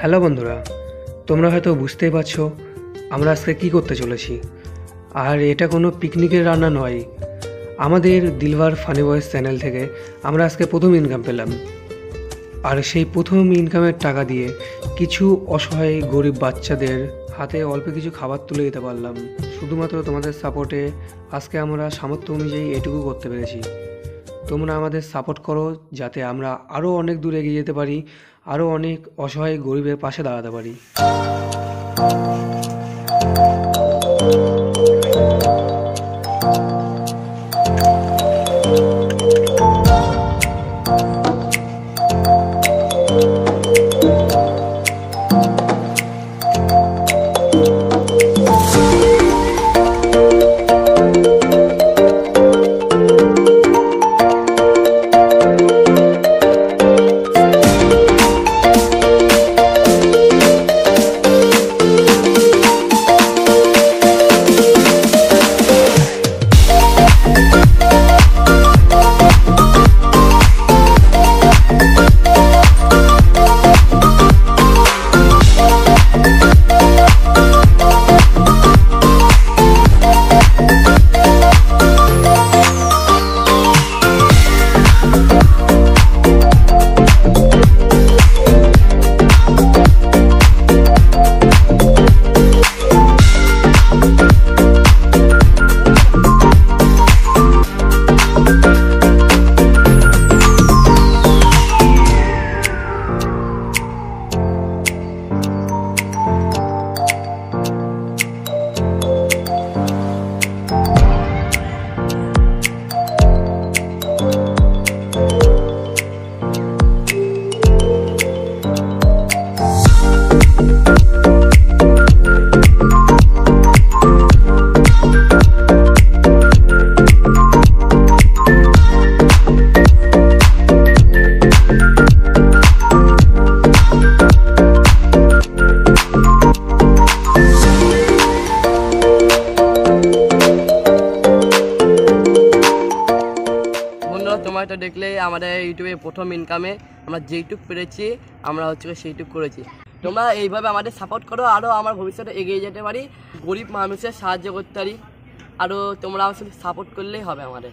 Hello বন্ধুরা, তোমরা হয়তো বুঝতেই পারছো আমরা আজকে কী করতে চলেছি। আর এটা কোনো পিকনিকের রান্না নয়। আমাদের দিলবার ফানি বয়েস চ্যানেল থেকে আমরা আজকে প্রথম ইনকাম পেলাম। আর সেই প্রথম ইনকামের টাকা দিয়ে কিছু অসহায় গরিব বাচ্চাদের হাতে অল্প কিছু খাবার তুলে দিতে পারলাম। শুধুমাত্র তোমাদের সাপোর্টে আজকে আমরা সামর্থ্য অনুযায়ী এটুকু করতে পেরেছি। তোমরা আমাদের সাপোর্ট করো যাতে আমরা আরও অনেক দূর এগিয়ে যেতে পারি, আরও অনেক অসহায় গরিবের পাশে দাঁড়াতে পারি। তোমরা তো দেখলে আমাদের ইউটিউবে প্রথম ইনকামে আমরা যেইটুক পেরেছি আমরা সেইটুক করেছি। তোমরা এইভাবে আমাদের সাপোর্ট করো, আরও আমার ভবিষ্যতে এগিয়ে যেতে পারি, গরিব মানুষের সাহায্য করতে পারি। আরও তোমরা সাপোর্ট করলেই হবে আমাদের।